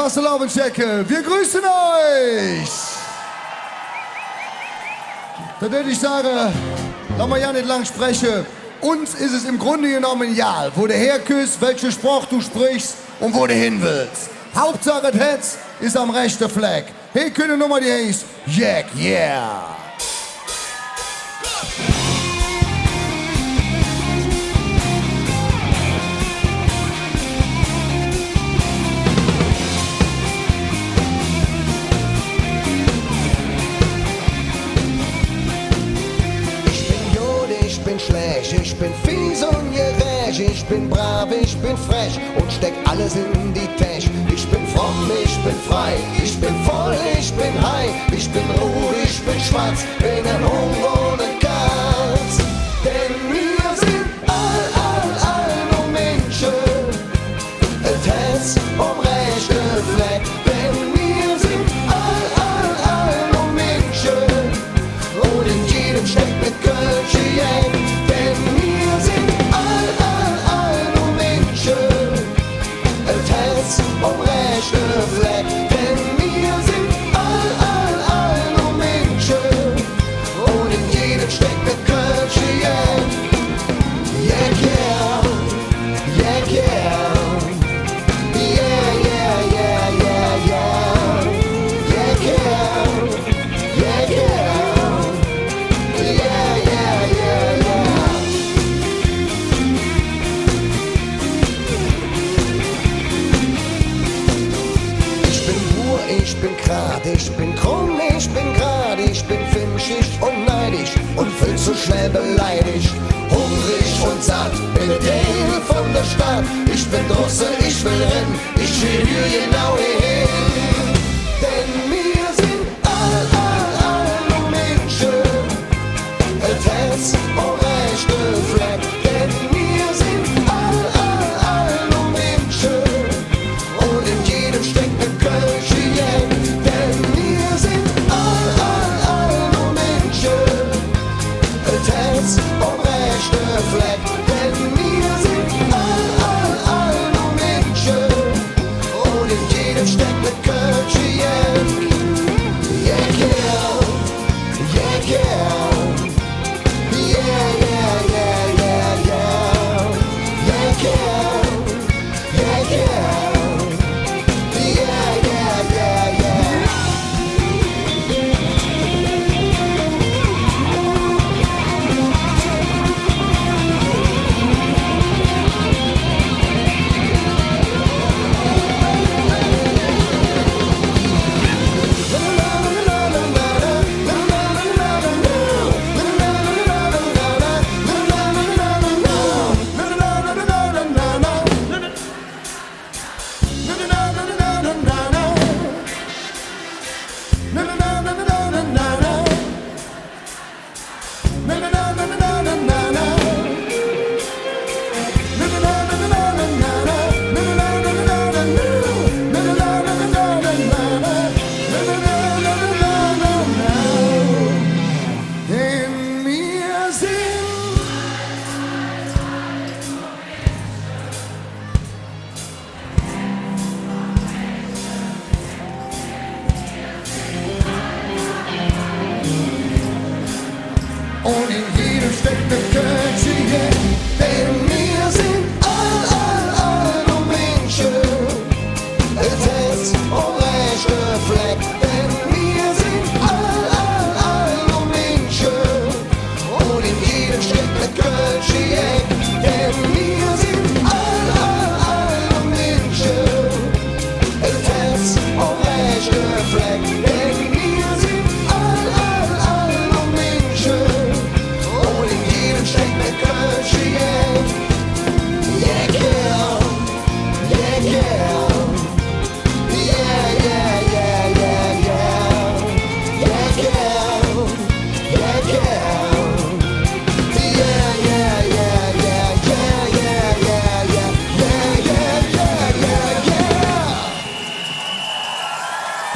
Fastelavondchecken, wir grüßen euch! Da würde ich sagen, lass mal ja nicht lang sprechen. Uns ist es im Grunde genommen egal, wo du herküsst, welche Sprache du sprichst und wo du hin willst. Hauptsache das Herz ist am rechten Fleck. Hier können Nummer die heißt Jack, yeah! Ich bin fies und gerecht, ich bin brav, ich bin frech und steck alles in die Tasche. Ich bin fromm, ich bin frei, ich bin voll, ich bin high, ich bin rot, ich bin schwarz, bin ein Hund und ein Katz. Denn wir sind all nur Menschen, es Herz um rechte Fleck. Denn wir sind all nur Menschen und in jedem steckt mit Kölsche Jack. Um rechte Fleck, denn wir sind all nur Menschen und in jedem steckt mit Kölsche Jack. Yeah, yeah, yeah, yeah, yeah, yeah, yeah, yeah, yeah, yeah, yeah, yeah, yeah, yeah, yeah. Ich bin grad, ich bin krumm, ich bin grad, ich bin finchig und neidisch und viel zu schnell beleidigt. Hungrig und satt, bin der Teil von der Stadt. Ich bin draußen, ich will rennen, ich will hier genau hierhin. Denn wir sind all nur Menschen, es Herz und rechte Fleck. Denn wir sind all nur Menschen und in jedem steckt eine Kölsche. Um rechte Fleck, denn wir sind all nur Menschen und in jedem steckt mit Kölsche Jack. Yeah, yeah, yeah, yeah, yeah, yeah, yeah, yeah, yeah, yeah, yeah, yeah, yeah, yeah, yeah. Und in jedem steckt eine Kölsche Jack. Denn wir sind all nur Menschen, es Herz und rechte Fleck. Denn wir sind all nur Menschen und in jedem steckt eine Kölsche Jack. Denn wir sind all nur Menschen, es Herz und rechte Fleck. Denn wir sind all nur Menschen und in jedem steckt mit Kölsche Jack. Yeah, yeah, yeah, yeah, yeah, yeah, yeah, yeah, yeah, yeah, yeah, yeah,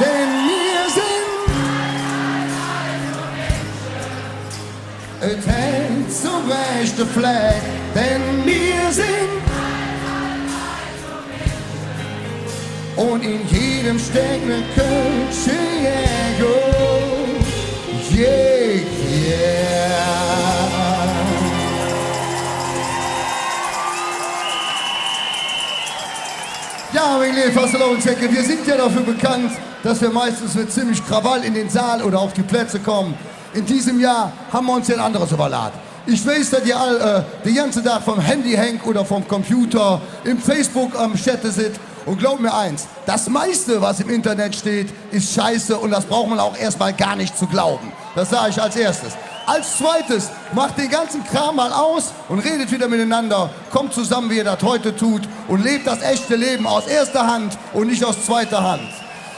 Denn wir sind es Herz um rechte Fleck, denn wir sind und in jedem steckt ne Kölsche Jäger. Yeah, yeah. Ja, meine lieben Fasselauenzecke, wir sind ja dafür bekannt, dass wir meistens mit ziemlich Krawall in den Saal oder auf die Plätze kommen. In diesem Jahr haben wir uns ja ein anderes überladen. Ich weiß, dass ihr all den ganzen Tag vom Handy hängt oder vom Computer, im Facebook am Chatte sitzt. Und glaubt mir eins, das meiste, was im Internet steht, ist scheiße und das braucht man auch erstmal gar nicht zu glauben. Das sage ich als erstes. Als zweites, macht den ganzen Kram mal aus und redet wieder miteinander. Kommt zusammen, wie ihr das heute tut und lebt das echte Leben aus erster Hand und nicht aus zweiter Hand.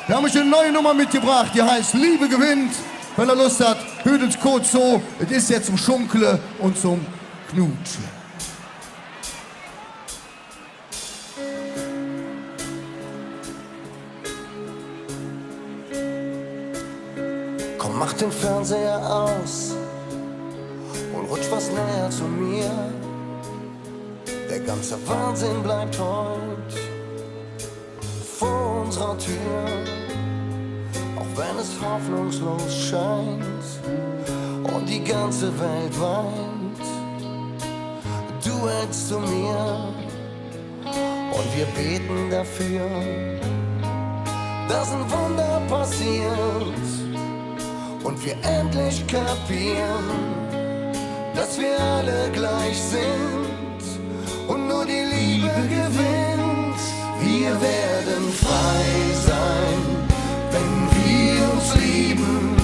Wir haben euch eine neue Nummer mitgebracht, die heißt Liebe gewinnt. Wenn ihr Lust habt, hört uns kurz so. Es ist jetzt zum Schunkle und zum Knutschen. Komm, mach den Fernseher aus und rutsch was näher zu mir. Der ganze Wahnsinn bleibt heute vor unserer Tür. Auch wenn es hoffnungslos scheint und die ganze Welt weint. Du hältst zu mir und wir beten dafür, dass ein Wunder passiert und wir endlich kapieren, dass wir alle gleich sind und nur die Liebe gewinnt. Wir werden frei sein, wenn wir uns lieben.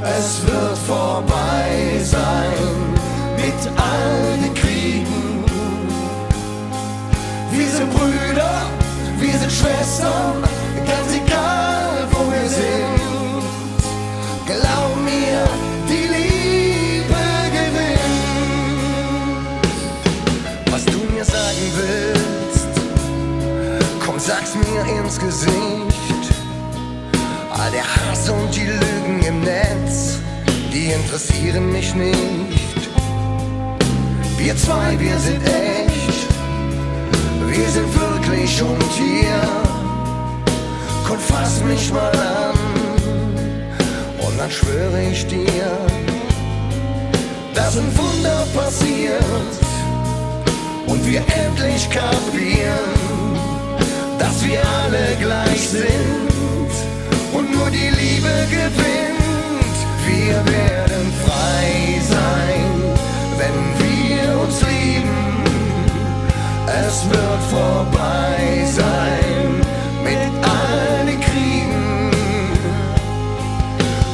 Es wird vorbei sein mit all den Kriegen. Wir sind Brüder, wir sind Schwestern, ganz egal wo wir sind. Glaub mir, die Liebe gewinnt. Was du mir sagen willst, komm, sag's mir ins Gesicht. All der Hass und die Lügen im Netz, die interessieren mich nicht. Wir zwei, wir sind echt, wir sind wirklich und hier. Komm, fass mich mal an und dann schwöre ich dir, dass ein Wunder passiert und wir endlich kapieren, dass wir alle gleich sind und nur die Liebe gewinnt. Wir werden frei sein, wenn wir uns lieben. Es wird vorbei sein mit all den Kriegen.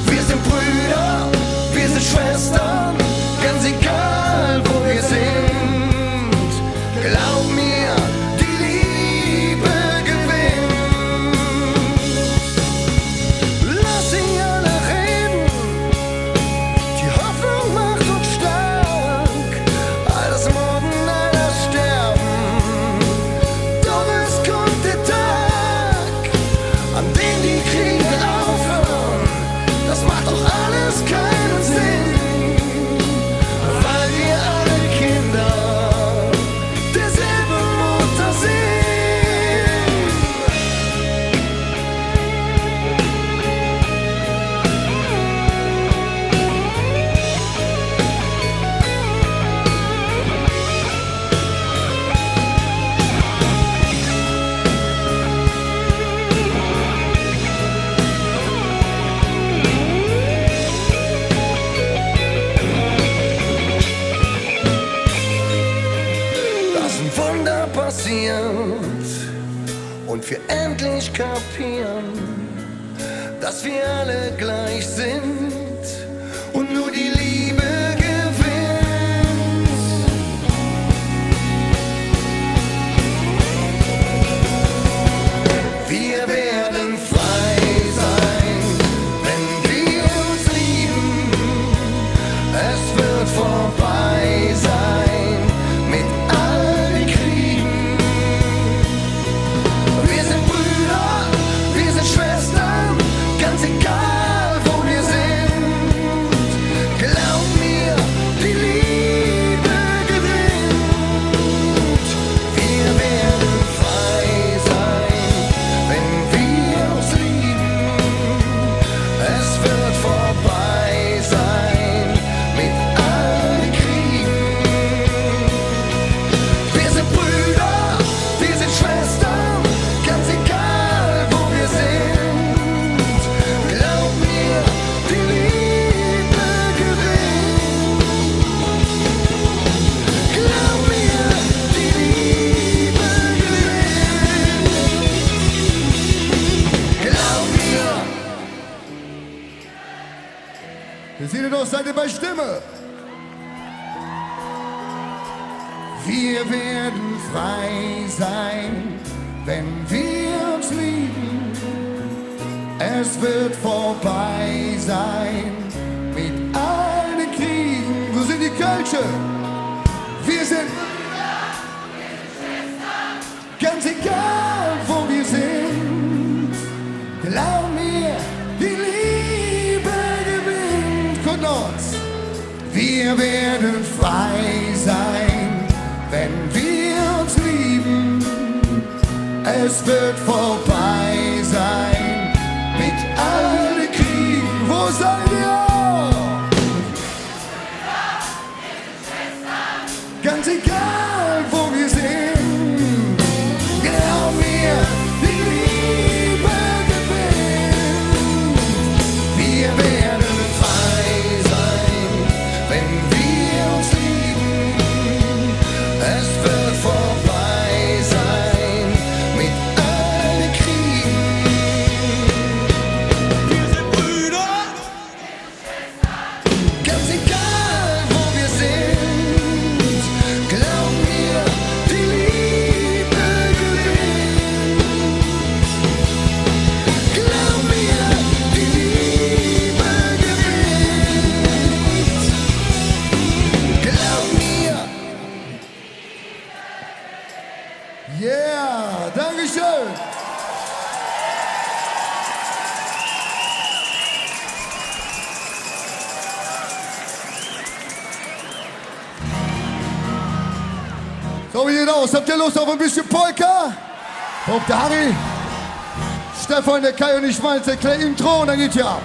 Wir sind Brüder, wir sind Schwestern, ganz egal wo wir sind. Glaub mir, die Liebe gewinnt. Lass sie alle reden, die Hoffnung macht uns stark. Alles Morden, alles Sterben, doch es kommt der Tag, an dem die Kriege aufhören. Das macht doch alles keinen Sinn, weil wir alle Kinder derselben Mutter sind. Dass ein Wunder passiert und wir endlich kapieren, dass wir alle gleich sind und nur die Liebe gewinnt. Wir werden frei sein, wenn wir uns lieben. Es wird vorbei sein mit all den Kriegen. Wir sind Brüder, wir sind Schwestern, ganz egal wo wir sind. Glaub Ihr seht doch, seid ihr bei Stimme. Wir werden frei sein, wenn wir uns lieben. Es wird vorbei sein mit allen Kriegen. Wo sind die Kölsche? Wir sind ganz egal, wo wir sind. Glaub mir, die Liebe gewinnt. Guckt uns. Wir werden frei sein, wenn wir uns lieben. Es wird vorbei sein mit allen Kriegen. Wo seid ihr? Ganz egal, wo wir sind. Glaub mir, die Liebe gewinnt. Wir werden frei sein, wenn wir uns lieben. Es wird vorbei sein mit allen Kriegen. Wir sind Brüder. Ganz egal, wo wir sind. Glaub mir, die Liebe gewinnt. Glaub mir, die Liebe gewinnt. Glaub mir. Yeah, Dankeschön. So, wie sieht aus? Habt ihr Lust auf ein bisschen Polka? Ob der Harry, Stefan, der Kai und ich meins, der Clay Intro und dann geht's ja ab.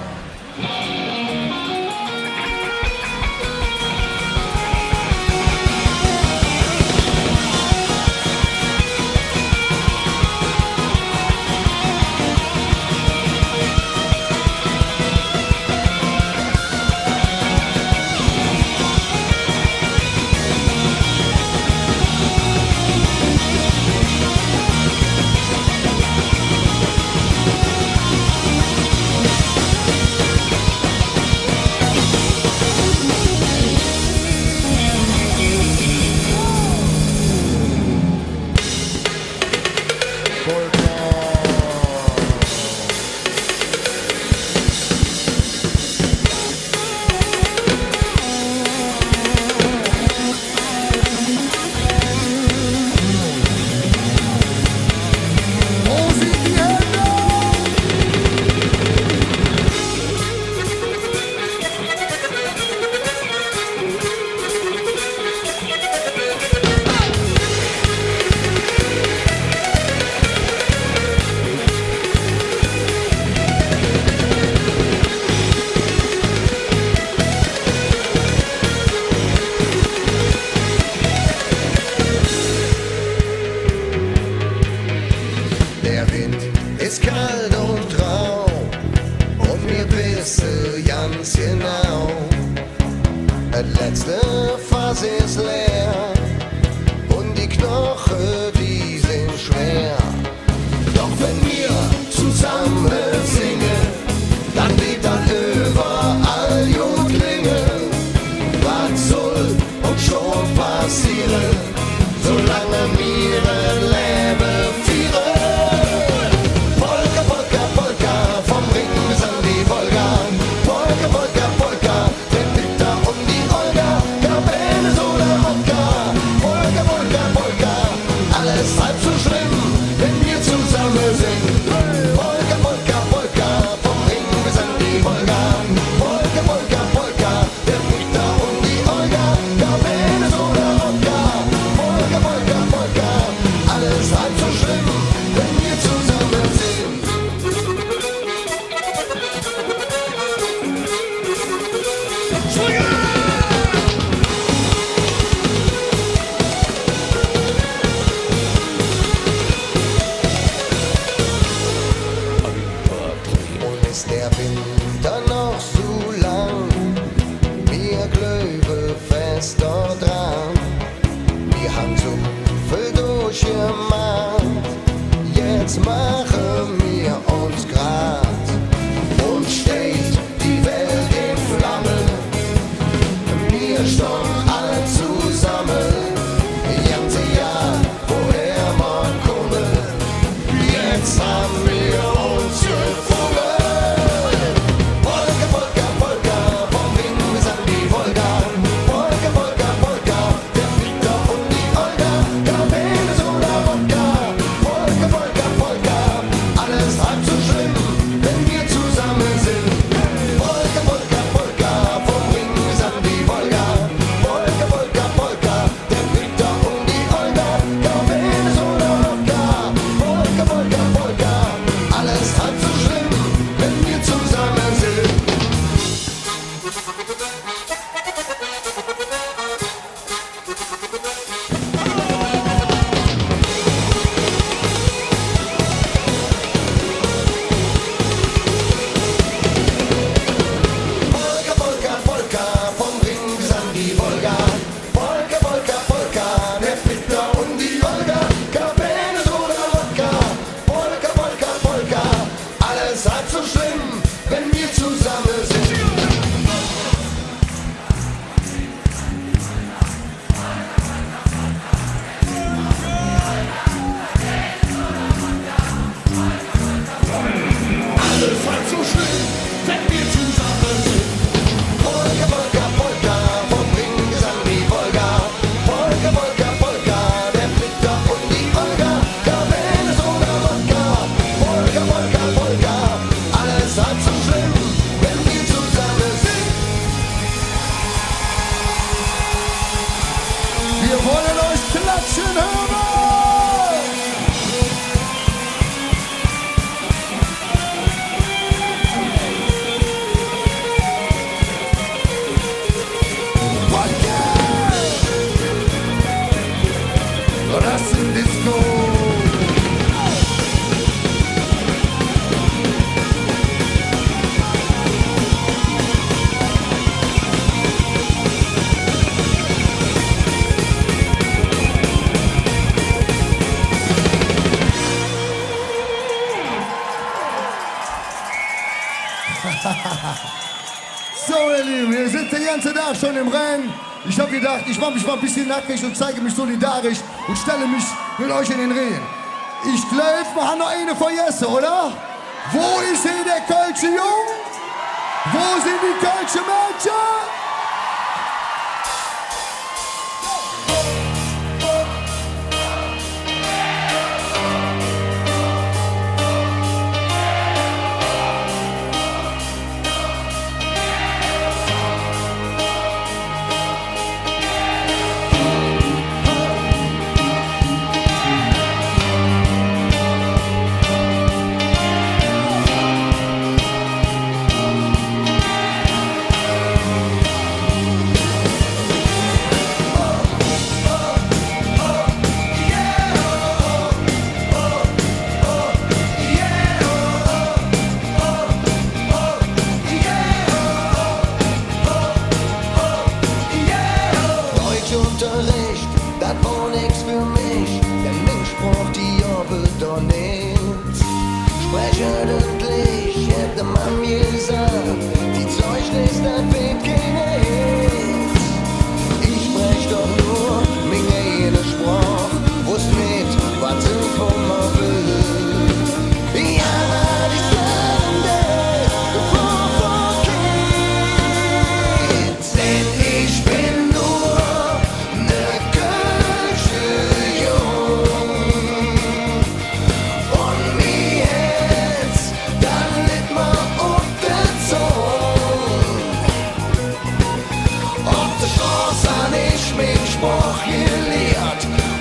Der Wind ist kalt und rau und wir wissen ganz genau, das letzte Fass ist leer und die Knochen, die sind schwer. Doch wenn wir zusammen singen, dann weht dann überall gut klingen. Was soll uns schon passieren, solange wir leben führen? Polka, Polka, Polka, vom Ring bis an die Wolga. Polka, Polka, Polka, den Victor und die Olga. Cabenes oder Wodka. Polka, Polka, Polka, alles halb so schlimm, wenn wir zusammen sind. Polka, Polka, Polka, vom Ring bis an die Wolga. Polka, Polka, Polka, der Victor und die Olga. Cabenes oder Wodka. Polka, Polka, Polka, alles halb so schlimm, wenn wir zusammen sind. Und ist der Winter noch so lang, wir klöve fest dort dran. Wir haben so viel durchgemacht, jetzt machen wir uns grad. Und steht die Welt in Flammen, alles halb so schlimm, wenn wir zusammen sind. Alles halb so schlimm, wenn wir zusammen sind. Polka, Polka, Polka, vom Ring bis an die Wolga. Polka, Polka, Polka, der Flitter und die Olga. Cabernet oder Wodka. Polka, Polka, Polka, alles halb so schlimm, wenn wir zusammen sind. Wir wollen euch klatschen hören! Disco. So, ihr Lieben, wir sind den ganzen Tag schon im Rennen. Ich habe gedacht, ich mache mich mal ein bisschen nackig und zeige mich solidarisch und stelle mich mit euch in den Ring. Ich glaube, wir haben noch eine vergessen, oder? Wo ist hier der Kölsche Jung? Wo sind die Kölsche Mädchen? Unterricht, das war nix für mich, denn Mensch braucht die Jobbe doch nicht. Sprech ordentlich, hätte man mir gesagt, die Zeugnis, das wird keine Hit. Ich sprech doch nur mit jeder Sprache, wusst nicht, was ich von mir will. Ja, das ist Lande, for kids, denn ich bin nur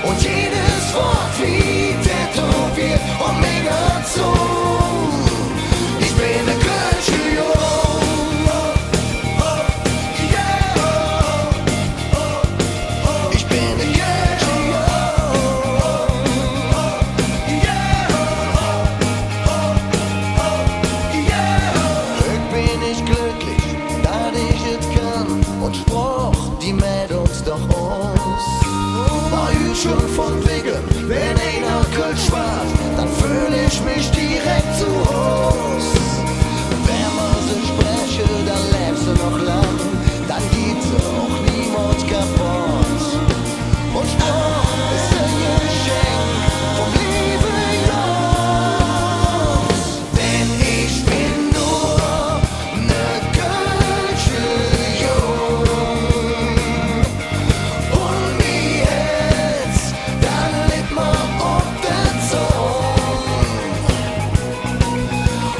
und jedes Wort wie tätowiert und mega zu. Ich bin der Kölsche Jung. Ich bin der Kölsche Jung. Glück bin ich glücklich, dass ich es kann und sprach die Mädels doch aus. Schon von wegen, wenn einer Kölsch spart, dann fühle ich mich direkt zu Haus. Wenn man so spreche, dann lebst du noch lang, dann geht auch niemand kaputt. Und Sport ist ein Geschenk vom lieben Gott. Denn ich bin nur ne Kölsche Jung. Und mir dann lebt man auf der Zone.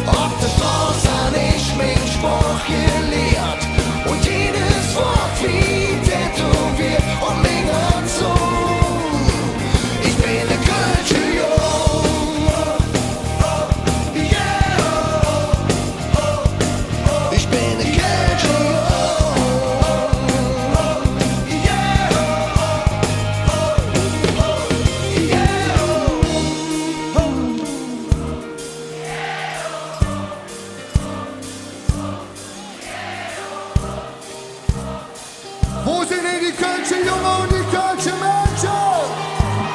Auf der Straße an ich mich Spruch gelehrt und jedes Wort wie tätowiert und mega so. Ich bin der Kölsche Jung. Ich bin der Kölsche Wo sind hier die Kölsche Junge und die Kölsche Mädchen?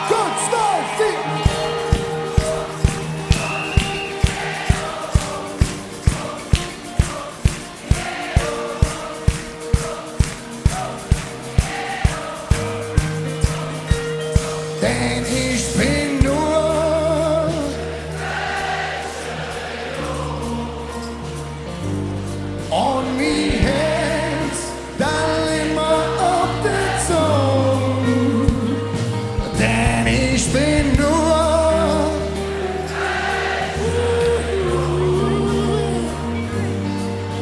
Gut, zwei, vier. denn ich bin nur on me hands, dann immer auf der Zunge, denn ich bin nur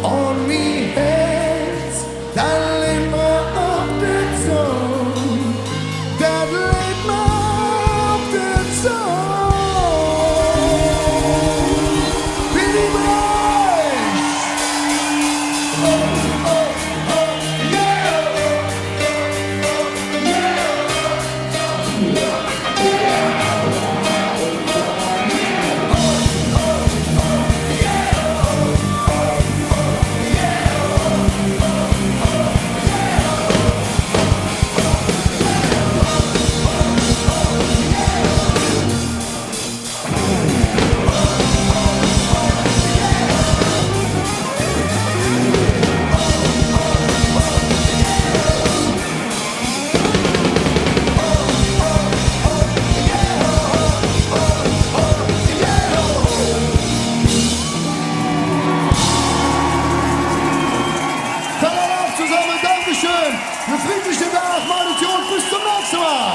on me hands, dann immer auf der Zunge, dann immer auf der Zunge. Bin ich reich? Zusammen, Dankeschön. Eine friedliche Nacht, meine Jungs, bis zum nächsten Mal.